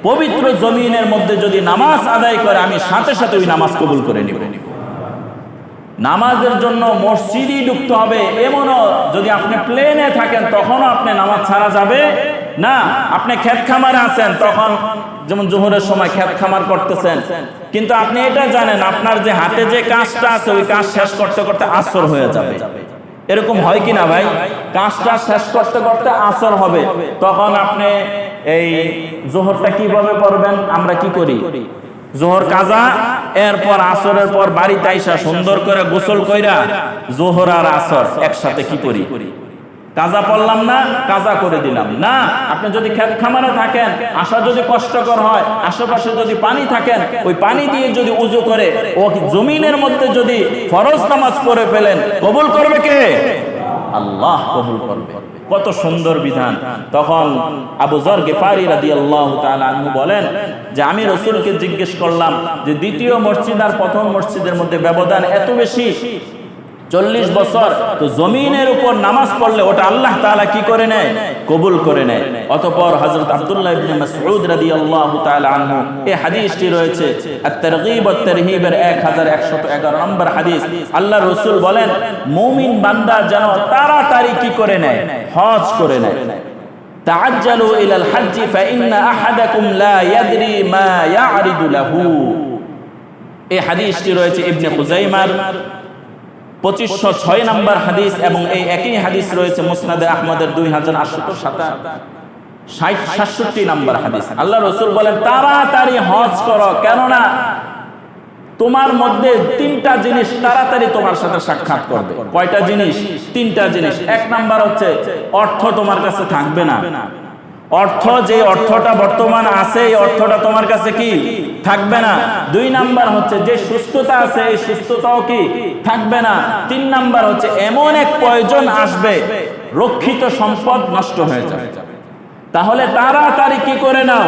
পবিত্র জমিনের মধ্যে যদি নামাজ আদায় করে, আমি সাথে সাথে ওই নামাজ কবুল করে নিব। নামাজের জন্য মসজিদই ঢুকতে হবে এমনও যদি আপনি প্লেনে থাকেন তখনও আপনি নামাজ ছাড়া যাবে না। আপনি ক্ষেত খামারে আছেন, তখন যেমন জোহরের সময় ক্ষেত খামার করতেছেন, কিন্তু আপনি এটা জানেন আপনার যে হাতে যে কাজটা আছে ওই কাজ শেষ করতে করতে আসর হয়ে যাবে। এরকম হয় কি না ভাই? কাজটা শেষ করতে করতে আসর হবে, তখন আপনি এই জোহরটা কিভাবে পড়বেন? আমরা কি করি? জোহর কাজা, এরপর আসরের পর বাড়িতে আইসা সুন্দর করে গোসল কইরা জোহর আর আসর একসাথে কি করি? কাজা পড়লাম না, কাজা করে দিলাম না। আপনি যদি ক্ষেত খামারে থাকেন, আসা যদি কষ্টকর হয়, আশেপাশে যদি পানি থাকেন, ওই পানি দিয়ে যদি উযু করে ও জমিনের মধ্যে যদি ফরজ নামাজ পড়ে ফেলেন, কবুল করবে কে? আল্লাহ কবুল করবে। কত সুন্দর বিধান। তখন আবু যর গিফারি রাদিয়াল্লাহু তাআলা আনহু বলেন যে আমি রাসূলকে জিজ্ঞেস করলাম যে দ্বিতীয় মসজিদ আর প্রথম মসজিদের মধ্যে ব্যবধান এত বেশি 40 বছর, তো জমিনের উপর নামাজ পড়লে ওটা আল্লাহ তাআলা কি করে নেয়? কবুল করে নেয়। অতঃপর হযরত আব্দুল্লাহ ইবনে মাসউদ রাদিয়াল্লাহু তাআলা আনহু এই হাদিসটি রয়েছে আত-তারগীব ওয়াত তারহীবের 1111 নম্বর হাদিস। আল্লাহর রাসূল বলেন মুমিন বান্দা যেন তাড়াতাড়ি কি করে নেয়? হজ করে নেয়। তাআজ্জালু ইলাল হজ্জ ফাইন্না আহাদাকুম লা ইয়াদরি মা ইয়ারিদু লাহু। এই হাদিসটি রয়েছে ইবনে খুজাইমার 2506 নম্বর হাদিস এবং এই একই হাদিস রয়েছে মুসনাদে আহমদের 2867 নম্বর হাদিস। আল্লাহ রাসূল বলেন তাড়াতাড়ি হজ করো, কেননা তোমার মধ্যে 3টা জিনিস তাড়াতাড়ি তোমার সাথে সাক্ষাৎ করবে। কয়টা জিনিস? 3টা জিনিস। এক নাম্বার হচ্ছে অর্থ তোমার কাছে থাকবে না। অর্থ, যে অর্থটা বর্তমান আছে এই অর্থটা তোমার কাছে কি থাকবে না। 2 নাম্বার হচ্ছে যে সুস্থতা আছে এই সুস্থতাও কি থাকবে না। 3 নাম্বার হচ্ছে এমন এক প্রয়োজন আসবে রক্ষিত সম্পদ নষ্ট হয়ে যাবে। তাহলে তাড়াতাড়ি কি করে নাও?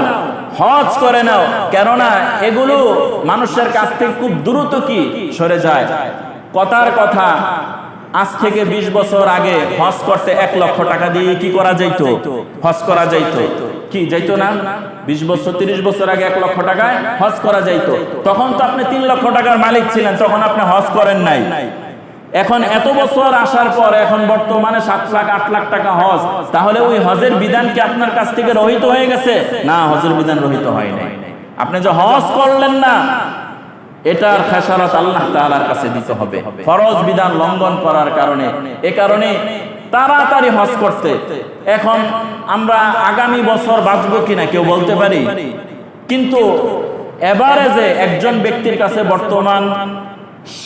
হজ করে নাও, কেননা এগুলো মানুষের কাছ থেকে খুব দ্রুত কি সরে যায়। কথার কথা, আজ থেকে 20 বছর আগে হজ করতে 1 লক্ষ টাকা দিয়ে কি করা যেত? হজ করা যেত। কি যেত না? 20 বছর 30 বছর আগে 1 লক্ষ টাকায় হজ করা যেত। তখন তো আপনি 3 লক্ষ টাকার মালিক ছিলেন, তখন আপনি হজ করেন নাই। এখন এত বছর আসার পর এখন বর্তমানে 7 লাখ 8 লাখ টাকা হজ, তাহলে ওই হজের বিধান কি আপনার কাছ থেকে রহিত হয়ে গেছে? না, হজের বিধান রহিত হয় নাই। আপনি যে হজ করলেন না, এটার খেসারত আল্লাহ তাআলার কাছে দিতে হবে ফরজ বিধান লঙ্ঘন করার কারণে। এ কারণে তাড়াতাড়ি হজ করতে। এখন আমরা আগামী বছর বাঁচবো কিনা কেউ বলতে পারি, কিন্তু এভারেজে একজন ব্যক্তির কাছে বর্তমান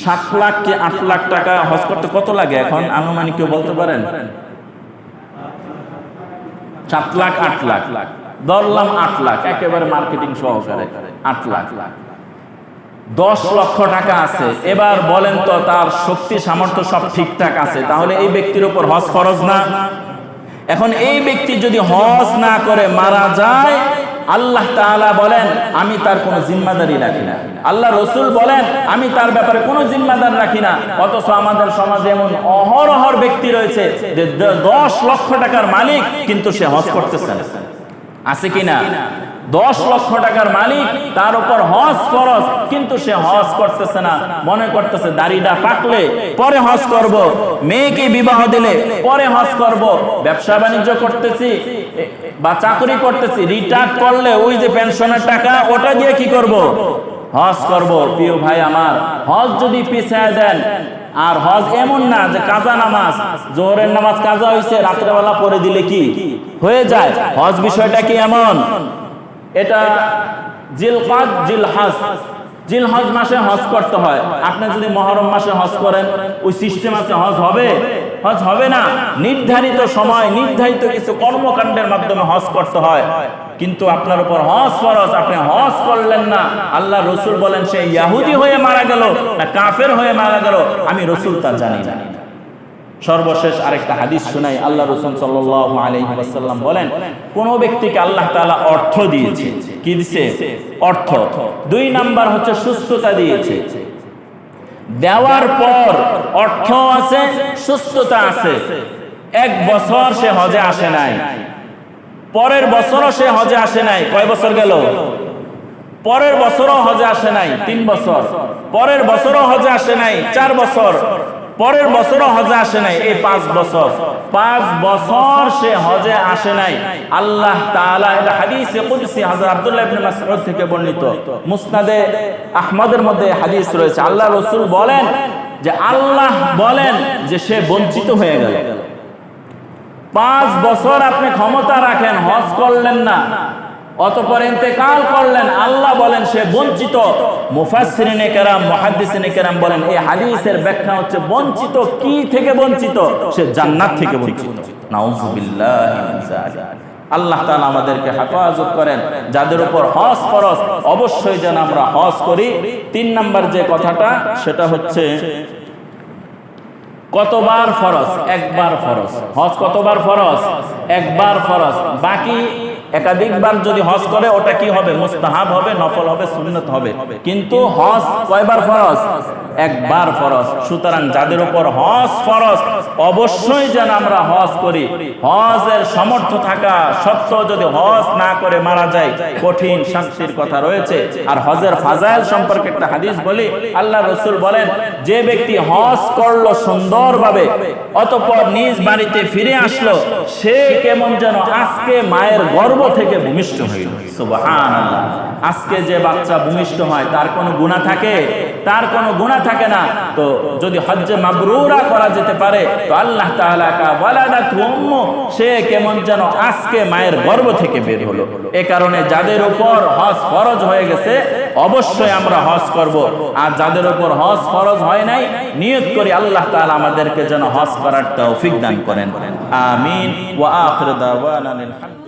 7 লাখ কি 8 লাখ টাকা হজ করতে কত লাগে এখন আনুমানিক কেউ বলতে পারেন? 7 লাখ 8 লাখ, ধরলাম 8 লাখ একেবারে মার্কেটিং সহকারে 8 লাখ, 10 লক্ষ টাকা আছে। এবার বলেন তো তার শক্তি সামর্থ্য সব ঠিকঠাক আছে, তাহলে এই ব্যক্তির উপর হজ ফরজ না? এখন এই ব্যক্তি যদি হজ না করে মারা যায়, আল্লাহ তাআলা বলেন আমি তার কোনো জিম্মাদারি রাখি না। আল্লাহ রাসূল বলেন আমি তার ব্যাপারে কোনো জিম্মাদার রাখি না। অথচ আমাদের সমাজে এমন অহরহর ব্যক্তি রয়েছে যে 10 লক্ষ টাকার মালিক কিন্তু সে হজ করতেছে না। আছে কিনা? 10 লক্ষ টাকার মালিক, তার উপর হজ ফরজ, কিন্তু সে হজ করতেছে না। মনে করতেছে দাড়িটা পাকলে পরে হজ করব, মেয়েকে বিবাহ দিলে পরে হজ করব, ব্যবসা বাণিজ্য করতেছি বা চাকরি করতেছি, রিটায়ার করলে ওই যে পেনশনের টাকা ওটা দিয়ে কি করব? হজ করব। প্রিয় ভাই আমার, হজ যদি পিছায় দেন, আর হজ এমন না যে কাজা নামাজ, জোহরের নামাজ কাজা হইছে রাত্রেবেলা পড়ে দিলে কি হয়ে যায়। হজ বিষয়টা কি এমন? এটা জিলকাদ জিলহজ মাসে হজ করতে হয়। আপনি যদি মুহররম মাসে হজ করেন, ওই সিস্টেম আছে, হজ হবে? হজ হবে না। নির্ধারিত সময়, নির্ধারিত কিছু কর্মকাণ্ডের মাধ্যমে হজ করতে হয়, কিন্তু আপনার উপর হজ ফরজ, আপনি হজ করলেন না। আল্লাহ রাসূল বলেন সে ইহুদি হয়ে মারা গেল না কাফের হয়ে মারা গেল, আমি রাসূল তা জানি না। সর্বশেষ আরেকটা হাদিস শুনাই। আল্লাহ রাসূল সাল্লাল্লাহু আলাইহি ওয়াসাল্লাম বলেন কোন ব্যক্তিকে আল্লাহ তাআলা অর্থ দিয়েছে, কি দিয়েছে? অর্থ। 2 নাম্বার হচ্ছে সুস্থতা দিয়েছে। দেওয়ার পর অর্থ আছে, সুস্থতা আছে, 1 বছর সে হজে আসে নাই, পরের বছরও সে হজে আসে নাই, কয় বছর গেল? পরের বছরও হজে আসে নাই 3 বছর, পরের বছরও হজে আসে নাই 4 বছর, পরের বছরও হজে আসে নাই, এই 5 বছর। 5 বছর সে হজে আসে নাই। আল্লাহ তাআলা, এটা হাদিসে কুদসি হযরত আব্দুল্লাহ ইবনে মাসউদ থেকে বর্ণিত, মুসনাদে আহমদের মধ্যে হাদিস রয়েছে। আল্লাহ রাসূল বলেন যে আল্লাহ বলেন যে সে বঞ্চিত হয়ে গেল। 5 বছর আপনি ক্ষমতা রাখেন, হজ করলেন না, অতঃপর ইন্তেকাল করলেন, আল্লাহ বলেন সে বঞ্চিত। মুফাসসিরিনে কেরাম, মুহাদ্দিসিনে কেরাম বলেন এই হাদিসের ব্যাখ্যা হচ্ছে বঞ্চিত কি থেকে বঞ্চিত? সে জান্নাত থেকে বঞ্চিত। নাউযুবিল্লাহি মিন যালিক। আল্লাহ তাআলা আমাদেরকে হেফাজত করেন। যাদের উপর হজ ফরজ অবশ্যই যেন আমরা হজ করি। 3 নাম্বার যে কথাটা সেটা হচ্ছে কতবার ফরজ? একবার ফরজ। হজ কতবার ফরজ? একবার ফরজ। বাকি একাধিকবার যদি হজ করে ওটা কি হবে? মুস্তাহাব হবে, নফল হবে, সুন্নত হবে। কিন্তু হজ কয়বার ফরজ? একবার ফরজ। সুতরাং যাদের উপর হজ ফরজ অবশ্যই যেন আমরা হজ করি। হজের সামর্থ্য থাকা সত্ত্বেও যদি হজ না করে মারা যায়, কঠিন শাস্তির কথা রয়েছে। আর হজের ফাজাইল সম্পর্কে একটা হাদিস বলি, আল্লাহ রাসূল বলেন, যে ব্যক্তি হজ করলো সুন্দরভাবে, অতঃপর নিজ বাড়িতে ফিরে আসলো, সে কেমন যেন আজকে মায়ের গর্ভ থেকে ভূমিষ্ঠ হইল। সুবহানাল্লাহ। আজকে যে বাচ্চা ভূমিষ্ঠ হয় তার কোনো গুনাহ থাকে? তার কোনো গুনাহ থাকে না। তো যদি হজ্জে মাবরুরা করা যেতে পারে, তো আল্লাহ তাআলা কা ওয়ালাদাত উম্মু, সে কেমন যেন আজকে মায়ের গর্ভ থেকে বের হলো। এই কারণে যাদের উপর হজ ফরজ হয়ে গেছে অবশ্যই আমরা হজ করব। আর যাদের উপর হজ ফরজ হয় নাই, নিয়ত করি আল্লাহ তাআলা আমাদেরকে যেন হজ করার তৌফিক দান করেন। আমিন। ওয়া আখিরু দাওয়ানা আলহামদুলিল্লাহ।